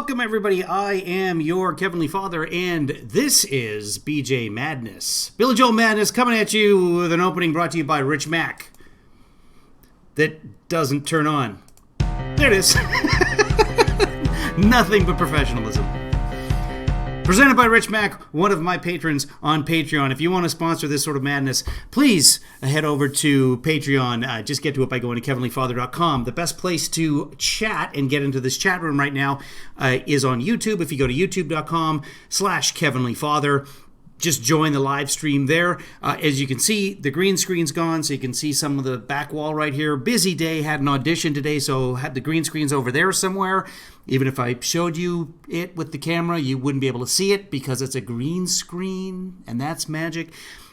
Welcome, everybody. I am your Kevinly Father, and this is BJ Madness. Billy Joel Madness coming at you with an opening brought to you by Rich Mac. That doesn't turn on. There it is. Nothing but professionalism. Presented by Rich Mac, one of my patrons on Patreon. If you want to sponsor this sort of madness, please head over to Patreon. Just get to it by going to kevinlyfather.com. The best place to chat and get into this chat room right now is on YouTube. If you go to youtube.com/kevinlyfather, just join the live stream there. As you can see, the green screen's gone, so you can see some of the back wall right here. Busy day, had an audition today, so had the green screen's over there somewhere. Even if I showed you it with the camera, you wouldn't be able to see it because it's a green screen, and that's magic.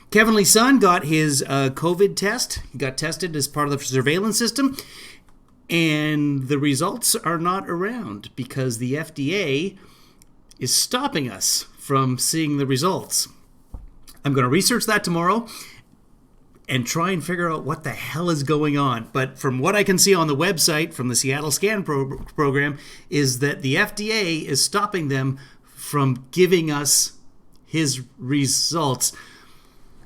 Kevinly's son got his COVID test. He got tested as part of the surveillance system, and the results are not around because the FDA is stopping us from seeing the results. I'm going to research that tomorrow and try and figure out what the hell is going on. But from what I can see on the website from the Seattle Scan program is that the FDA is stopping them from giving us his results.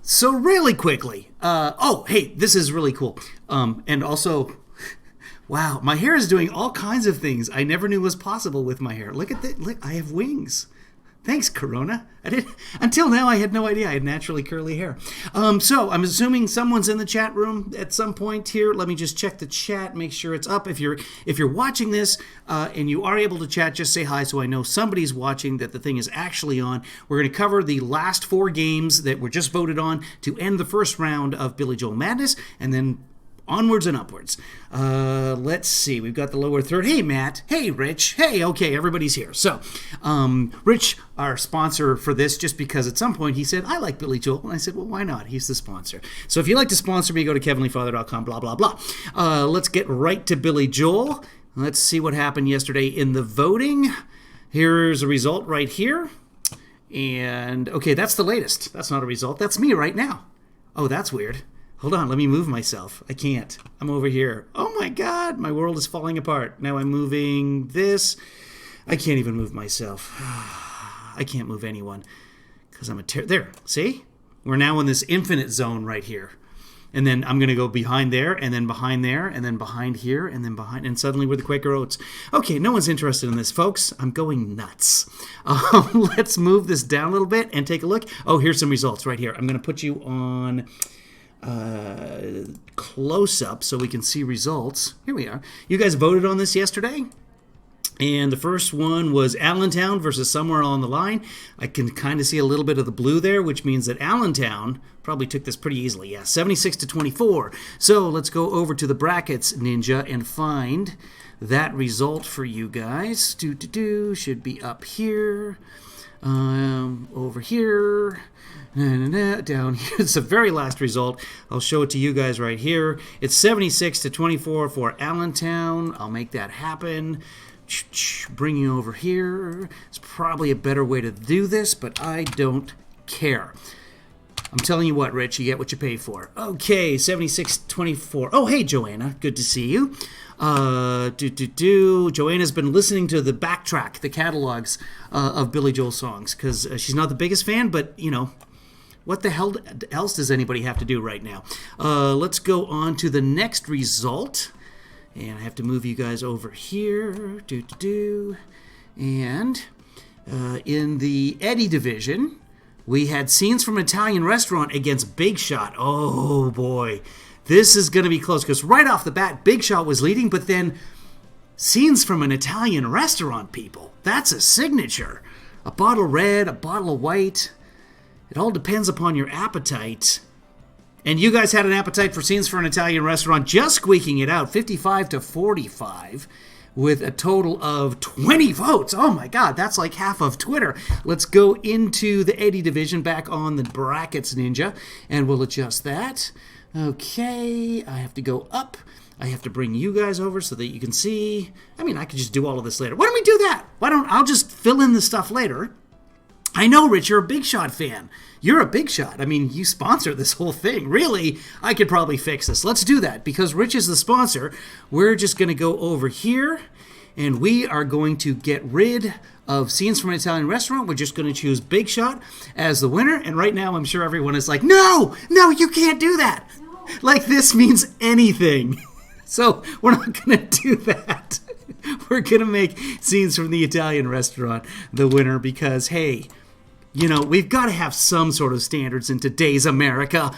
So really quickly, hey, this is really cool. And also, wow, my hair is doing all kinds of things I never knew was possible with my hair. Look at that. Look, I have wings. Thanks, Corona. Until now, I had no idea I had naturally curly hair. So I'm assuming someone's in the chat room at some point here. Let me just check the chat, make sure it's up. If you're watching this and you are able to chat, just say hi so I know somebody's watching, that the thing is actually on. We're going to cover the last 4 games that were just voted on to end the first round of Billy Joel Madness, and then onwards and upwards. Let's see. We've got the lower third. Hey, Matt. Hey, Rich. Hey, okay, everybody's here. So, Rich, our sponsor for this, just because at some point he said, I like Billy Joel. And I said, well, why not? He's the sponsor. So if you'd like to sponsor me, go to kevinlyfather.com, blah, blah, blah. Let's get right to Billy Joel. Let's see what happened yesterday in the voting. Here's a result right here. And, okay, that's the latest. That's not a result. That's me right now. Oh, that's weird. Hold on, let me move myself. I can't. I'm over here. Oh my God, my world is falling apart. Now I'm moving this. I can't even move myself. I can't move anyone because I'm there, see? We're now in this infinite zone right here. And then I'm going to go behind there, and then behind there, and then behind here, and then behind, and suddenly we're the Quaker Oats. Okay, no one's interested in this, folks. I'm going nuts. Let's move this down a little bit and take a look. Oh, here's some results right here. I'm going to put you on close up so we can see results. Here we are. You guys voted on this yesterday, and the first one was Allentown versus Somewhere Along the Line. I can kind of see a little bit of the blue there, which means that Allentown probably took this pretty easily. Yeah, 76-24. So let's go over to the brackets, Ninja, and find that result for you guys. Should be up here, over here. Down here. It's the very last result. I'll show it to you guys right here. It's 76-24 for Allentown. I'll make that happen. Bring you over here. It's probably a better way to do this, but I don't care. I'm telling you what, Rich, you get what you pay for. Okay, 76-24. Oh, hey, Joanna. Good to see you. Joanna's been listening to the backtrack, the catalogs of Billy Joel songs, because she's not the biggest fan, but, you know, what the hell else does anybody have to do right now? Let's go on to the next result. And I have to move you guys over here. And in the Eddie division, we had Scenes from an Italian Restaurant against Big Shot. Oh, boy. This is going to be close, because right off the bat, Big Shot was leading, but then Scenes from an Italian Restaurant, people. That's a signature. A bottle red, a bottle of white. It all depends upon your appetite. And you guys had an appetite for Scenes from an Italian Restaurant, just squeaking it out, 55-45, with a total of 20 votes. Oh my God, that's like half of Twitter. Let's go into the Eddie division, back on the brackets, Ninja, and we'll adjust that. Okay, I have to go up. I have to bring you guys over so that you can see. I mean, I could just do all of this later. Why don't we do that? I'll just fill in the stuff later. I know, Rich, you're a Big Shot fan. You're a Big Shot. I mean, you sponsor this whole thing. Really, I could probably fix this. Let's do that. Because Rich is the sponsor, we're just going to go over here and we are going to get rid of Scenes from an Italian Restaurant. We're just going to choose Big Shot as the winner, and right now I'm sure everyone is like, no, you can't do that. Like this means anything. So we're not going to do that. We're going to make Scenes from the Italian Restaurant the winner because, hey, we've got to have some sort of standards in today's America.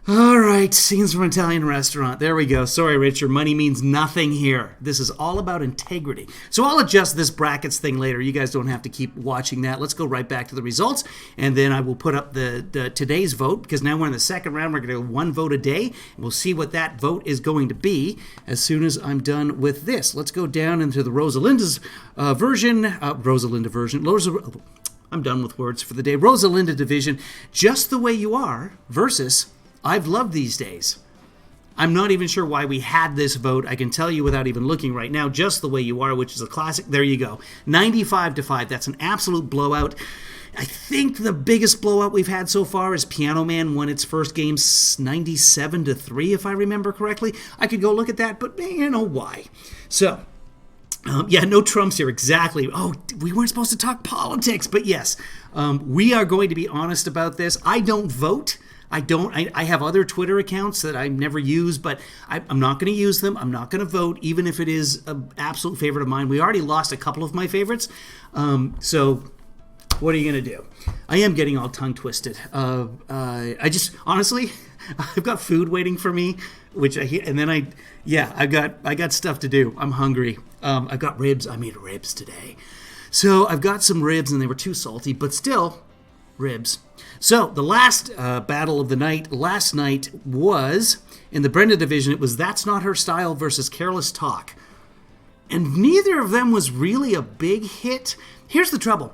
All right, Scenes from an Italian Restaurant. There we go. Sorry, Rich, your money means nothing here. This is all about integrity. So I'll adjust this brackets thing later. You guys don't have to keep watching that. Let's go right back to the results, and then I will put up the today's vote, because now we're in the second round. We're going to do one vote a day. We'll see what that vote is going to be as soon as I'm done with this. Let's go down into the Rosalinda's version. I'm done with words for the day. Rosalinda division, Just the Way You Are versus I've Loved These Days. I'm not even sure why we had this vote. I can tell you without even looking right now. Just the Way You Are, which is a classic. There you go. 95-5. That's an absolute blowout. I think the biggest blowout we've had so far is Piano Man won its first game 97-3, if I remember correctly. I could go look at that, but why? So, no Trumps here, exactly. Oh, we weren't supposed to talk politics, but yes, we are going to be honest about this. I don't vote. I have other Twitter accounts that I never use, but I'm not going to use them. I'm not going to vote, even if it is an absolute favorite of mine. We already lost a couple of my favorites. So what are you going to do? I am getting all tongue twisted. I just, honestly, I've got food waiting for me, I got stuff to do. I'm hungry. I've got ribs. I made ribs today. So I've got some ribs, and they were too salty, but still, ribs. So the last battle of the night last night was, in the Brenda division, it was That's Not Her Style versus Careless Talk. And neither of them was really a big hit. Here's the trouble.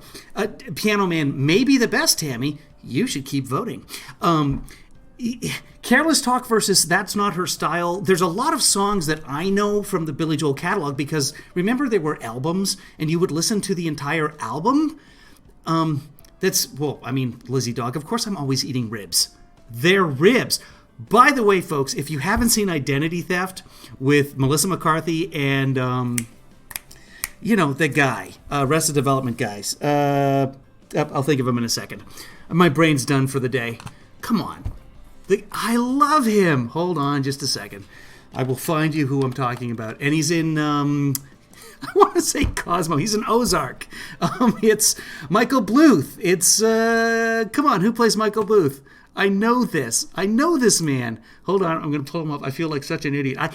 Piano Man may be the best, Tammy. You should keep voting. Careless Talk versus That's Not Her Style. There's a lot of songs that I know from the Billy Joel catalog because, remember, they were albums, and you would listen to the entire album? Lizzie Dog, of course I'm always eating ribs. They're ribs. By the way, folks, if you haven't seen Identity Theft with Melissa McCarthy and, the guy, Arrested Development guys, I'll think of him in a second. My brain's done for the day. Come on. I love him. Hold on just a second. I will find you who I'm talking about. And he's in, I want to say Cosmo. He's in Ozark. It's Michael Bluth. It's, come on, who plays Michael Bluth? I know this man. Hold on, I'm going to pull him up. I feel like such an idiot. I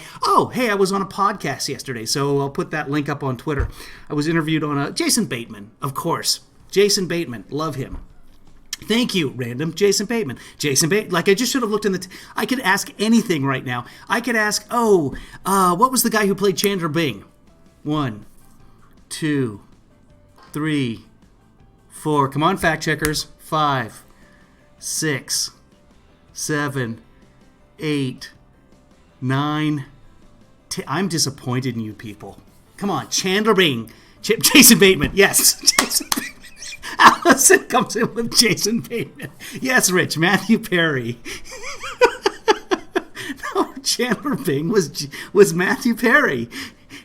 was on a podcast yesterday, so I'll put that link up on Twitter. I was interviewed on Jason Bateman, of course. Jason Bateman, love him. Thank you, random. Jason Bateman. Like I just should have looked in I could ask anything right now. I could ask, what was the guy who played Chandler Bing? 1, 2, 3, 4. Come on, fact checkers. 5, 6, 7, 8, 9, 10. I'm disappointed in you people. Come on, Chandler Bing. Jason Bateman. Yes, Jason Bateman. Allison comes in with Jason Bateman. Yes, Rich. Matthew Perry. No, Chandler Bing was Matthew Perry.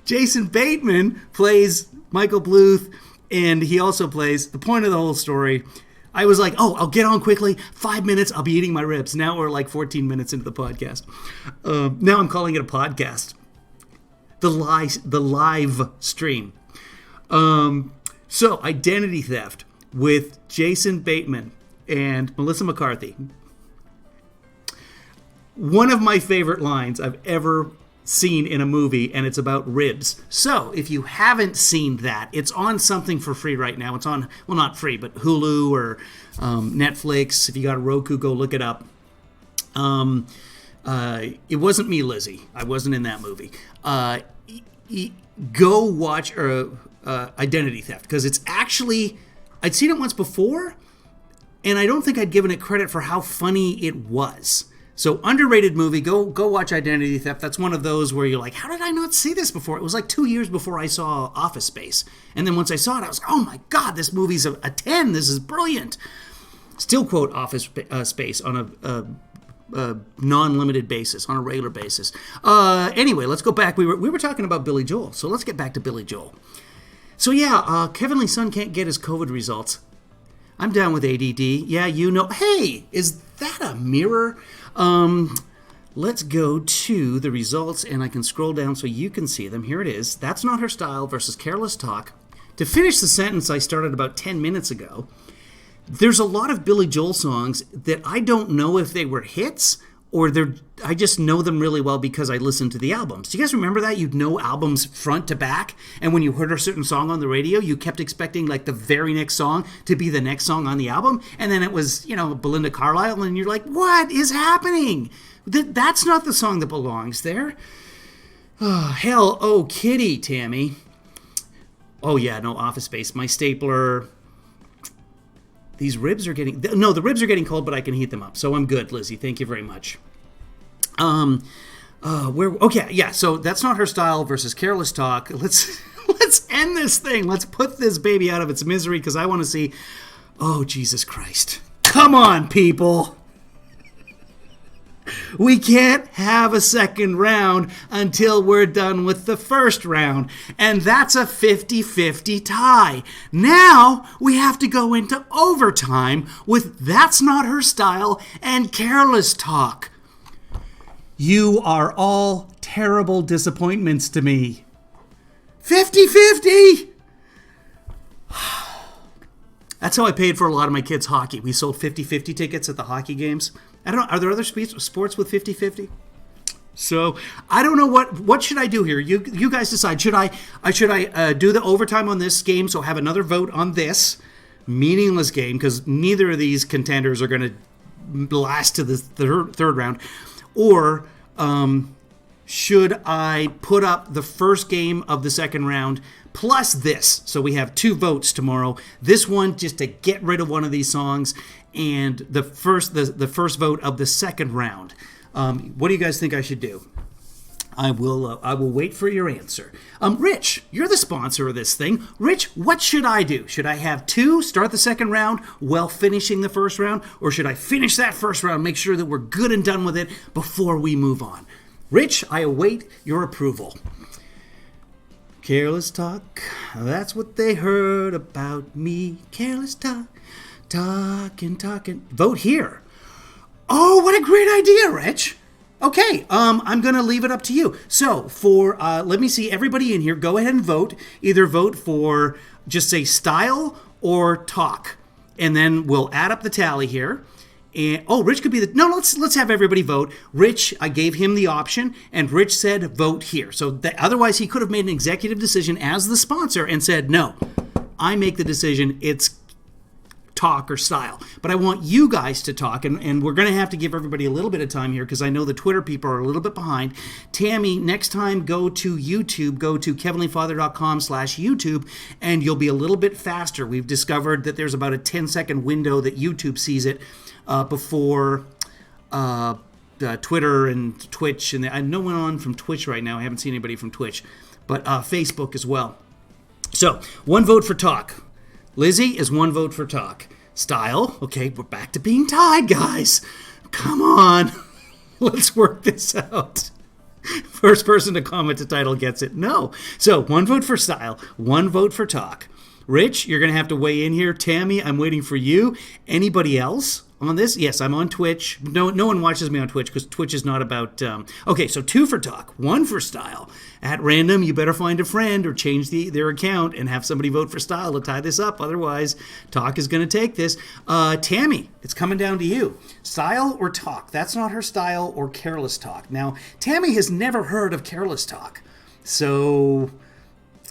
Jason Bateman plays Michael Bluth, and he also plays the point of the whole story. I was like, I'll get on quickly. 5 minutes, I'll be eating my ribs. Now we're like 14 minutes into the podcast. Now I'm calling it a podcast. The live stream. So, Identity Theft with Jason Bateman and Melissa McCarthy. One of my favorite lines I've ever seen in a movie, and it's about ribs. So, if you haven't seen that, it's on something for free right now. It's on, well, not free, but Hulu or Netflix. If you got a Roku, go look it up. It wasn't me, Lizzie. I wasn't in that movie. Go watch Identity Theft, because it's actually, I'd seen it once before, and I don't think I'd given it credit for how funny it was. So, underrated movie. Go watch Identity Theft. That's one of those where you're like, how did I not see this before? It was like 2 years before I saw Office Space. And then once I saw it, I was like, oh my God, this movie's a 10. This is brilliant. Still quote Office Space on a non-limited basis, on a regular basis. Anyway, let's go back. We were talking about Billy Joel, so let's get back to Billy Joel. So yeah, Kevin Lee's son can't get his COVID results. I'm down with ADD. Yeah, you know. Hey, is that a mirror? Let's go to the results, and I can scroll down so you can see them. Here it is. That's Not Her Style versus Careless Talk. To finish the sentence I started about 10 minutes ago, there's a lot of Billy Joel songs that I don't know if they were hits or I just know them really well because I listened to the albums. Do you guys remember that? You'd know albums front to back, and when you heard a certain song on the radio, you kept expecting like the very next song to be the next song on the album, and then it was, Belinda Carlisle, and you're like, what is happening? That's not the song that belongs there. Oh, hell, oh, kitty, Tammy. Oh, yeah, no, Office Space. My stapler. These ribs are getting... No, the ribs are getting cold, but I can heat them up. So I'm good, Lizzie. Thank you very much. Okay, yeah, so That's Not Her Style versus Careless Talk. Let's end this thing. Let's put this baby out of its misery because I want to see... Oh, Jesus Christ. Come on, people. We can't have a second round until we're done with the first round. And that's a 50-50 tie. Now we have to go into overtime with That's Not Her Style and Careless Talk. You are all terrible disappointments to me. 50-50! That's how I paid for a lot of my kids' hockey. We sold 50-50 tickets at the hockey games. I don't know. Are there other sports with 50-50? So I don't know what should I do here. You guys decide. Should I do the overtime on this game? So have another vote on this meaningless game because neither of these contenders are going to last to the third round, or should I put up the first game of the second round plus this? So we have 2 votes tomorrow. This one just to get rid of one of these songs, and the first vote of the second round. What do you guys think I should do? I will wait for your answer. Rich, you're the sponsor of this thing. Rich, what should I do? Should I have 2 start the second round while finishing the first round, or should I finish that first round, make sure that we're good and done with it before we move on? Rich, I await your approval. Careless talk, that's what they heard about me. Careless talk, talking. Vote here. Oh, what a great idea, Rich. Okay, I'm going to leave it up to you. So, let me see, everybody in here, go ahead and vote. Either vote for, just say style or talk. And then we'll add up the tally here. And, Rich could be let's have everybody vote. Rich, I gave him the option, and Rich said vote here. So otherwise he could have made an executive decision as the sponsor and said, no, I make the decision, it's talk or style. But I want you guys to talk, and we're going to have to give everybody a little bit of time here because I know the Twitter people are a little bit behind. Tammy, next time go to YouTube, go to kevinleefather.com/YouTube, and you'll be a little bit faster. We've discovered that there's about a 10-second window that YouTube sees it before Twitter and Twitch, and I know no one on from Twitch right now. I haven't seen anybody from Twitch, but Facebook as well. So 1 vote for talk. Lizzie is 1 vote for talk. Style, okay, we're back to being tied, guys. Come on, let's work this out. First person to comment the title gets it. No. So 1 vote for style, 1 vote for talk. Rich, you're going to have to weigh in here. Tammy, I'm waiting for you. Anybody else on this? Yes, I'm on Twitch. No one watches me on Twitch because Twitch is not about... Okay, so 2 for talk, 1 for style. At random, you better find a friend or change their account and have somebody vote for style to tie this up. Otherwise, talk is going to take this. Tammy, it's coming down to you. Style or talk? That's Not Her Style or Careless Talk. Now, Tammy has never heard of Careless Talk. So...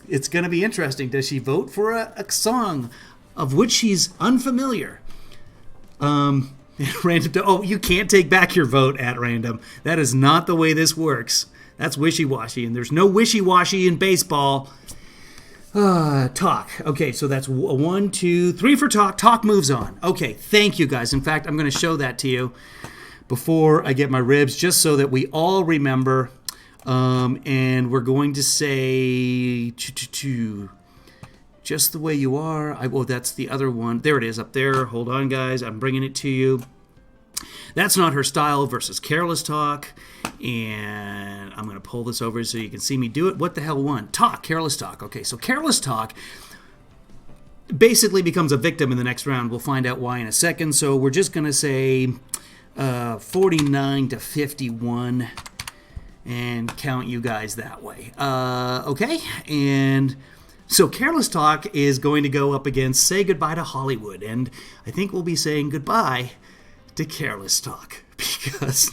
it's going to be interesting. Does she vote for a song of which she's unfamiliar? Random. You can't take back your vote at random. That is not the way this works. That's wishy-washy, and there's no wishy-washy in baseball. Talk. Okay, so that's 1, 2, 3 for talk. Talk moves on. Okay, thank you, guys. In fact, I'm going to show that to you before I get my ribs, just so that we all remember. And we're going to say just the way you are. That's the other one. There it is up there. Hold on, guys. I'm bringing it to you. That's Not Her Style versus Careless Talk. And I'm going to pull this over so you can see me do it. What the hell won? Careless Talk. Okay, so Careless Talk basically becomes a victim in the next round. We'll find out why in a second. So we're just going to say 49 to 51 and count you guys that way. Okay, and so Careless Talk is going to go up against Say Goodbye to Hollywood, and I think we'll be saying goodbye to Careless Talk because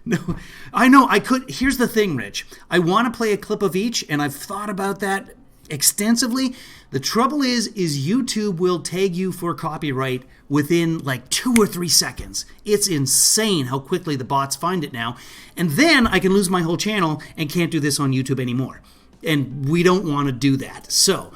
no, I know I could. Here's the thing, Rich. I want to play a clip of each, and I've thought about that extensively. The trouble is YouTube will tag you for copyright within like 2 or 3 seconds. It's insane how quickly the bots find it now. And then I can lose my whole channel and can't do this on YouTube anymore. And we don't want to do that. So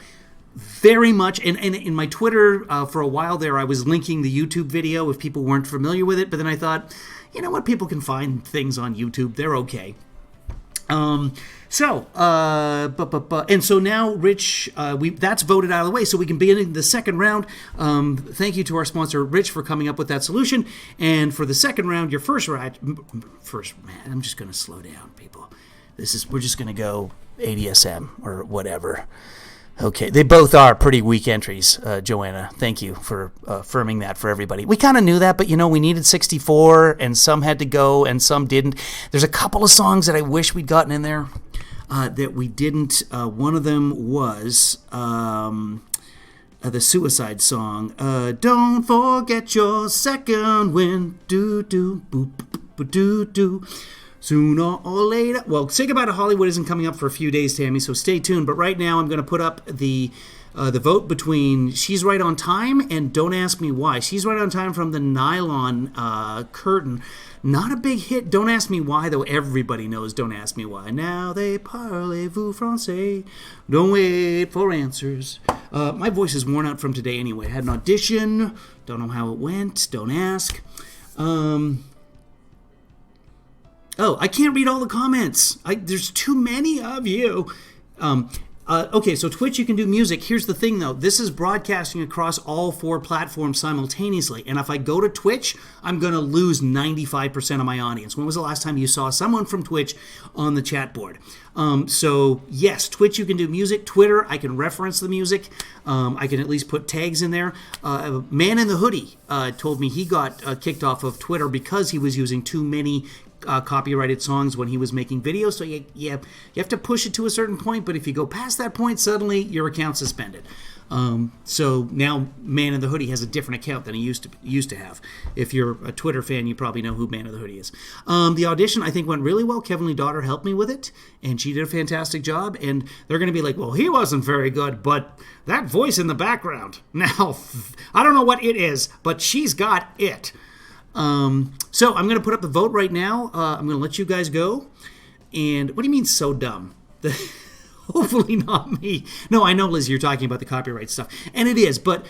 very much, and in my Twitter for a while there, I was linking the YouTube video if people weren't familiar with it. But then I thought, you know what, people can find things on YouTube. They're okay. And so now, Rich, that's voted out of the way, so we can begin the second round. Thank you to our sponsor, Rich, for coming up with that solution. And for the second round, your first, man, I'm just going to slow down, people. We're just going to go ADSM or whatever. Okay, they both are pretty weak entries, Joanna. Thank you for affirming that for everybody. We kind of knew that, but we needed 64, and some had to go, and some didn't. There's a couple of songs that I wish we'd gotten in there that we didn't. One of them was the Suicide song. Don't forget your second wind. Do do boop boop do do. Sooner or later. Well, Say Goodbye to Hollywood isn't coming up for a few days, Tammy, so stay tuned. But right now I'm going to put up the vote between She's Right on Time and Don't Ask Me Why. She's Right on Time from the Nylon Curtain. Not a big hit. Don't Ask Me Why, though. Everybody knows Don't Ask Me Why. Now they parlez-vous français. Don't wait for answers. My voice is worn out from today anyway. I had an audition. Don't know how it went. Don't ask. Oh, I can't read all the comments. There's too many of you. Okay, so Twitch, you can do music. Here's the thing, though. This is broadcasting across all 4 platforms simultaneously. And if I go to Twitch, I'm going to lose 95% of my audience. When was the last time you saw someone from Twitch on the chat board? So, yes, Twitch, you can do music. Twitter, I can reference the music. I can at least put tags in there. Man in the Hoodie told me he got kicked off of Twitter because he was using too many copyrighted songs when he was making videos. So you have to push it to a certain point, but if you go past that point, suddenly your account's suspended. So now Man in the Hoodie has a different account than he used to have. If you're a Twitter fan, you probably know who Man in the Hoodie is. The audition, I think, went really well. Kevin Lee Daughter helped me with it, and she did a fantastic job. And they're going to be like, well, he wasn't very good, but that voice in the background. Now, I don't know what it is, but she's got it. So I'm going to put up the vote right now. I'm going to let you guys go. And what do you mean so dumb? Hopefully not me. No, I know, Liz, you're talking about the copyright stuff. And it is, but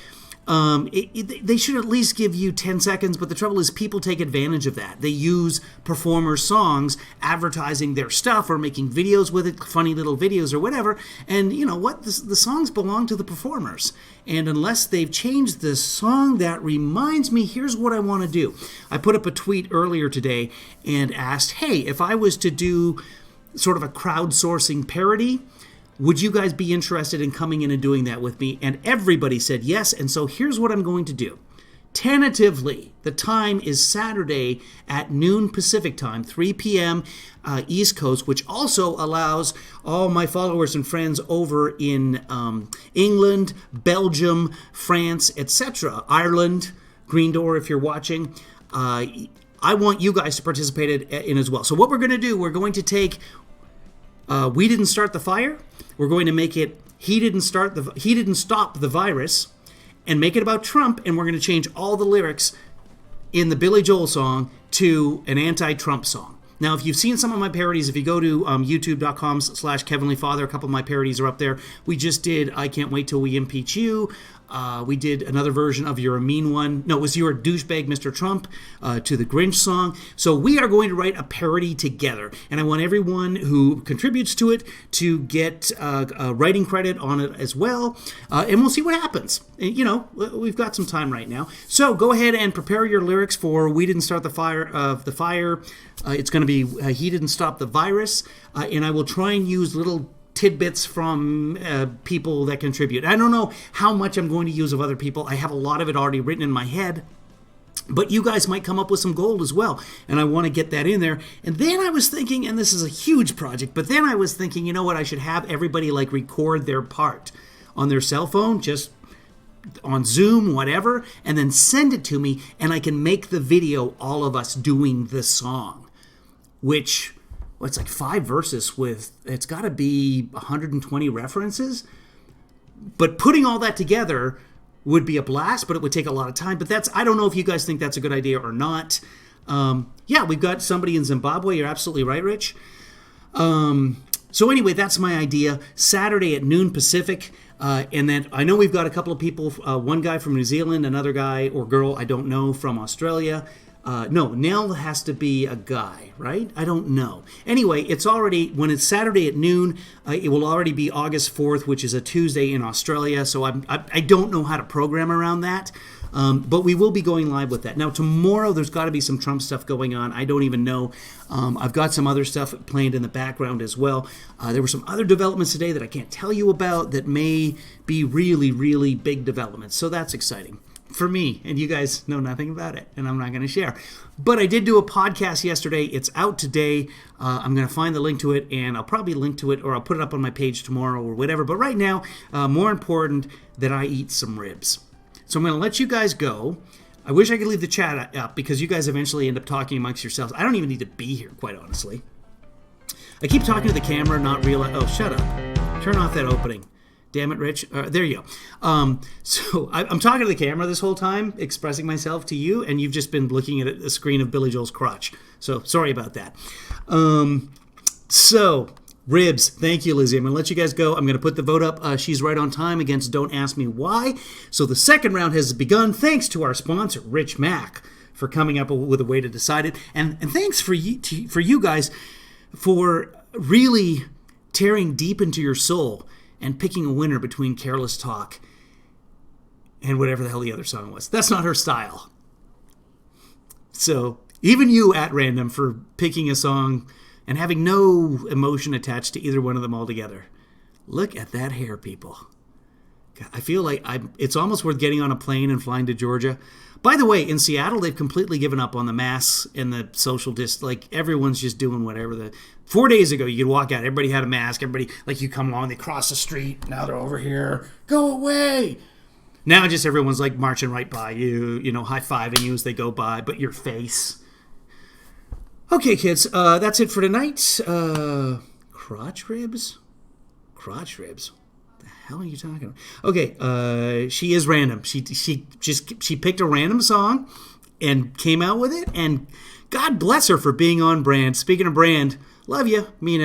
they should at least give you 10 seconds. But the trouble is people take advantage of that. They use performers' songs advertising their stuff or making videos with it, funny little videos or whatever. And you know what? The songs belong to the performers. And unless they've changed the song, that reminds me, here's what I want to do. I put up a tweet earlier today and asked, hey, if I was to do sort of a crowdsourcing parody, would you guys be interested in coming in and doing that with me? And everybody said yes, and so here's what I'm going to do. Tentatively, the time is Saturday at noon Pacific time, 3 p.m. East Coast, which also allows all my followers and friends over in England, Belgium, France, etc., Ireland, Green Door, if you're watching. I want you guys to participate in as well. So what we're going to do, we're going to take We Didn't Start the Fire. We're going to make it He Didn't Stop the Virus, and make it about Trump, and we're going to change all the lyrics in the Billy Joel song to an anti-Trump song. Now, if you've seen some of my parodies, if you go to youtube.com/KevinLeeFather, a couple of my parodies are up there. We just did I Can't Wait Till We Impeach You. We did another version of You're a Mean One. No, it was You're a Douchebag, Mr. Trump, to the Grinch song. So we are going to write a parody together. And I want everyone who contributes to it to get writing credit on it as well. And we'll see what happens. You know, we've got some time right now. So go ahead and prepare your lyrics for We Didn't Start the Fire. It's going to be He Didn't Stop the Virus. And I will try and use little tidbits from people that contribute. I don't know how much I'm going to use of other people. I have a lot of it already written in my head. But you guys might come up with some gold as well. And I want to get that in there. And then I was thinking, and this is a huge project, but then I was thinking, you know what, I should have everybody like record their part on their cell phone, just on Zoom, whatever, and then send it to me, and I can make the video all of us doing the song, which, well, it's like 5 verses with, it's got to be 120 references. But putting all that together would be a blast, but it would take a lot of time. But that's, I don't know if you guys think that's a good idea or not. Yeah, we've got somebody in Zimbabwe. You're absolutely right, Rich. So anyway, that's my idea. Saturday at noon Pacific. And then I know we've got a couple of people, one guy from New Zealand, another guy or girl, I don't know, from Australia. No, Nell has to be a guy, right? I don't know. Anyway, it's already, when it's Saturday at noon, it will already be August 4th, which is a Tuesday in Australia. So I don't know how to program around that. But we will be going live with that. Now, tomorrow, there's got to be some Trump stuff going on. I don't even know. I've got some other stuff planned in the background as well. There were some other developments today that I can't tell you about that may be really, really big developments. So that's exciting for me. And you guys know nothing about it, and I'm not going to share. But I did do a podcast yesterday. It's out today. I'm going to find the link to it, and I'll probably link to it, or I'll put it up on my page tomorrow or whatever. But right now, more important that I eat some ribs. So I'm going to let you guys go. I wish I could leave the chat up because you guys eventually end up talking amongst yourselves. I don't even need to be here, quite honestly. I keep talking to the camera, not realize. Oh, shut up. Turn off that opening. Damn it, Rich. There you go. So I'm talking to the camera this whole time, expressing myself to you, and you've just been looking at a screen of Billy Joel's crotch. So sorry about that. Ribs, thank you, Lizzie. I'm going to let you guys go. I'm going to put the vote up. She's right on time against Don't Ask Me Why. So the second round has begun thanks to our sponsor, Rich Mac, for coming up with a way to decide it. And thanks for you guys for really tearing deep into your soul and picking a winner between Careless Talk and whatever the hell the other song was. That's not her style. So even you at random for picking a song and having no emotion attached to either one of them altogether. Look at that hair, people. God, I feel like it's almost worth getting on a plane and flying to Georgia. By the way, in Seattle, they've completely given up on the masks and the social distance. Like, everyone's just doing whatever. 4 days ago, you could walk out. Everybody had a mask. Everybody, like, you come along, they cross the street. Now they're over here. Go away. Now just everyone's, like, marching right by you, you know, high-fiving you as they go by, but your face. Okay, kids, that's it for tonight. Crotch ribs? Crotch ribs? What the hell are you talking about? Okay, she is random. She picked a random song and came out with it, and God bless her for being on brand. Speaking of brand, love you, mean it.